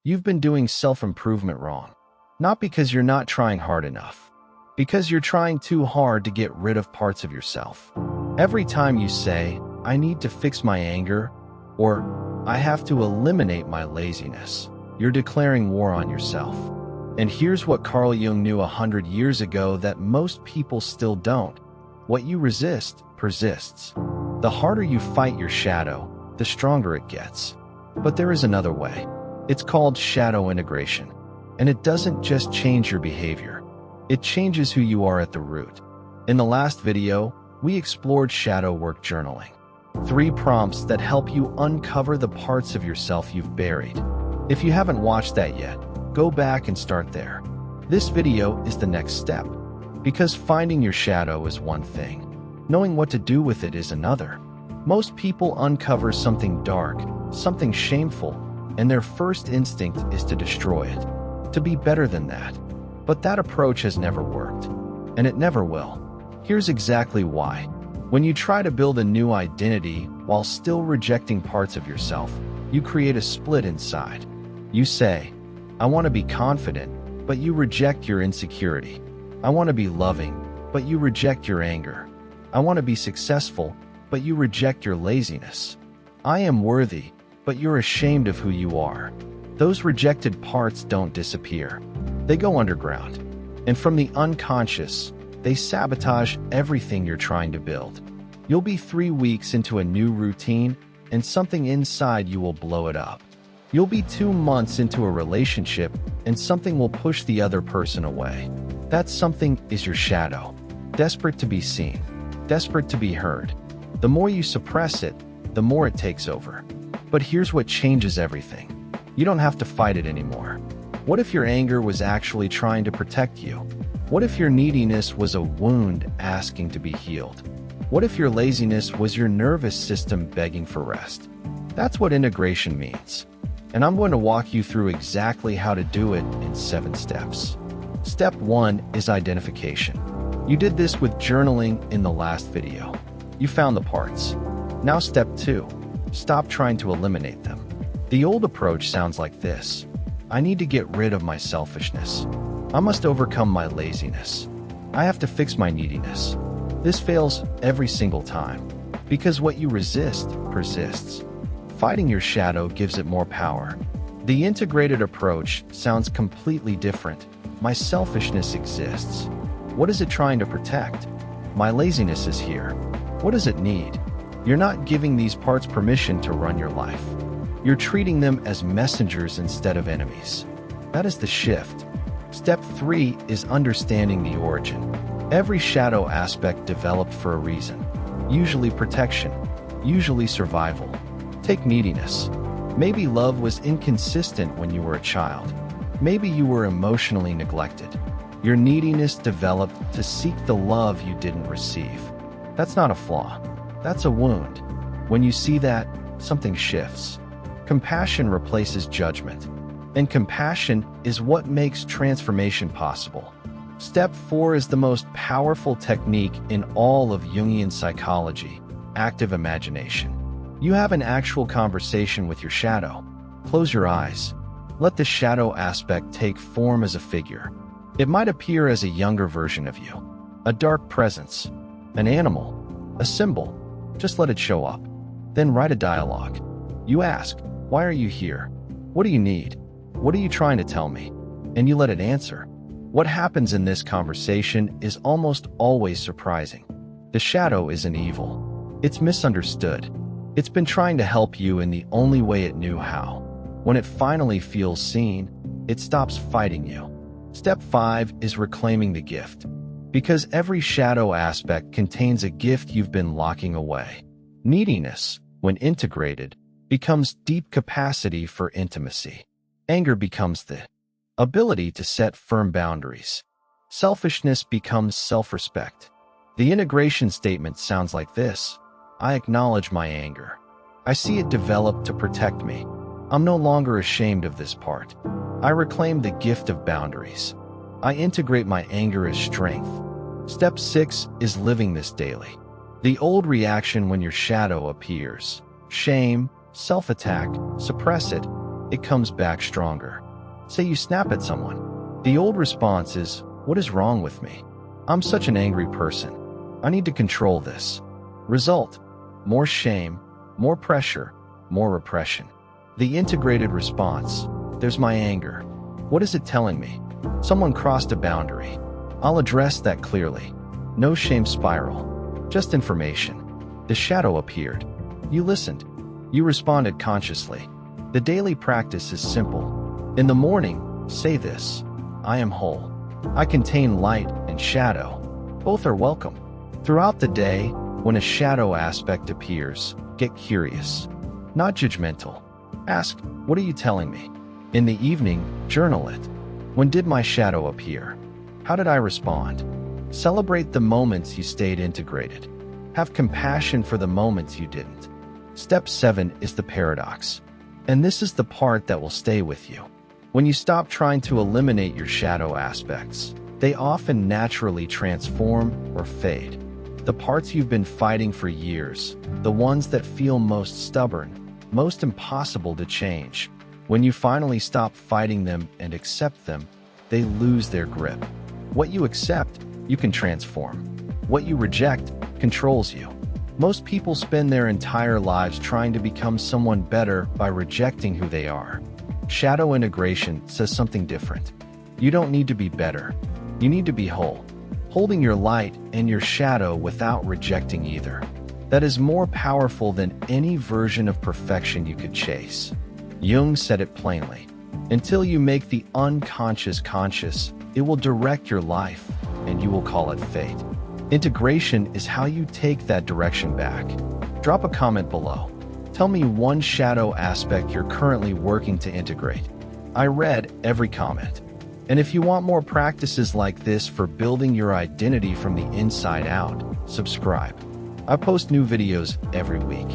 You've been doing self-improvement wrong. Not because you're not trying hard enough. Because you're trying too hard to get rid of parts of yourself. Every time you say, I need to fix my anger, or I have to eliminate my laziness, you're declaring war on yourself. And here's what Carl Jung knew 100 years ago that most people still don't. What you resist persists. The harder you fight your shadow, the stronger it gets. But there is another way. It's called shadow integration. And it doesn't just change your behavior. It changes who you are at the root. In the last video, we explored shadow work journaling. 3 prompts that help you uncover the parts of yourself you've buried. If you haven't watched that yet, go back and start there. This video is the next step. Because finding your shadow is one thing. Knowing what to do with it is another. Most people uncover something dark, something shameful, and their first instinct is to destroy it. To be better than that. But that approach has never worked. And it never will. Here's exactly why. When you try to build a new identity while still rejecting parts of yourself, you create a split inside. You say, I want to be confident, but you reject your insecurity. I want to be loving, but you reject your anger. I want to be successful, but you reject your laziness. I am worthy, but you're ashamed of who you are. Those rejected parts don't disappear. They go underground. And from the unconscious, they sabotage everything you're trying to build. You'll be 3 weeks into a new routine, and something inside you will blow it up. You'll be 2 months into a relationship, and something will push the other person away. That something is your shadow. Desperate to be seen. Desperate to be heard. The more you suppress it, the more it takes over. But here's what changes everything. You don't have to fight it anymore. What if your anger was actually trying to protect you? What if your neediness was a wound asking to be healed? What if your laziness was your nervous system begging for rest? That's what integration means. And I'm going to walk you through exactly how to do it in 7 steps. Step 1 is identification. You did this with journaling in the last video. You found the parts. Now step 2, stop trying to eliminate them. The old approach sounds like this. I need to get rid of my selfishness. I must overcome my laziness. I have to fix my neediness. This fails every single time, because what you resist persists. Fighting your shadow gives it more power. The integrated approach sounds completely different. My selfishness exists. What is it trying to protect? My laziness is here. What does it need? You're not giving these parts permission to run your life. You're treating them as messengers instead of enemies. That is the shift. Step 3 is understanding the origin. Every shadow aspect developed for a reason. Usually protection. Usually survival. Take neediness. Maybe love was inconsistent when you were a child. Maybe you were emotionally neglected. Your neediness developed to seek the love you didn't receive. That's not a flaw. That's a wound. When you see that, something shifts. Compassion replaces judgment. And compassion is what makes transformation possible. Step 4 is the most powerful technique in all of Jungian psychology, active imagination. You have an actual conversation with your shadow. Close your eyes. Let the shadow aspect take form as a figure. It might appear as a younger version of you, a dark presence, an animal, a symbol. Just let it show up. Then write a dialogue. You ask, why are you here? What do you need? What are you trying to tell me? And you let it answer. What happens in this conversation is almost always surprising. The shadow isn't evil. It's misunderstood. It's been trying to help you in the only way it knew how. When it finally feels seen, it stops fighting you. Step 5 is reclaiming the gift. Because every shadow aspect contains a gift you've been locking away. Neediness, when integrated, becomes deep capacity for intimacy. Anger becomes the ability to set firm boundaries. Selfishness becomes self-respect. The integration statement sounds like this. I acknowledge my anger. I see it develop to protect me. I'm no longer ashamed of this part. I reclaim the gift of boundaries. I integrate my anger as strength. Step 6 is living this daily. The old reaction when your shadow appears. Shame, self-attack, suppress it. it comes back stronger. Say you snap at someone. The old response is, "What is wrong with me? I'm such an angry person. I need to control this." Result: more shame, more pressure, more repression. The integrated response: there's my anger. What is it telling me? Someone crossed a boundary. I'll address that clearly. No shame spiral, just information. The shadow appeared. You listened. You responded consciously. The daily practice is simple. In the morning, say this: I am whole. I contain light and shadow. Both are welcome. Throughout the day, when a shadow aspect appears, get curious, not judgmental. Ask, what are you telling me? In the evening, journal it. When did my shadow appear? How did I respond? Celebrate the moments you stayed integrated. Have compassion for the moments you didn't. Step 7 is the paradox. And this is the part that will stay with you. When you stop trying to eliminate your shadow aspects, they often naturally transform or fade. The parts you've been fighting for years, the ones that feel most stubborn, most impossible to change, when you finally stop fighting them and accept them, they lose their grip. What you accept, you can transform. What you reject controls you. Most people spend their entire lives trying to become someone better by rejecting who they are. Shadow integration says something different. You don't need to be better. You need to be whole, holding your light and your shadow without rejecting either. That is more powerful than any version of perfection you could chase. Jung said it plainly. Until you make the unconscious conscious, it will direct your life, and you will call it fate. Integration is how you take that direction back. Drop a comment below. Tell me one shadow aspect you're currently working to integrate. I read every comment. And if you want more practices like this for building your identity from the inside out, subscribe. I post new videos every week.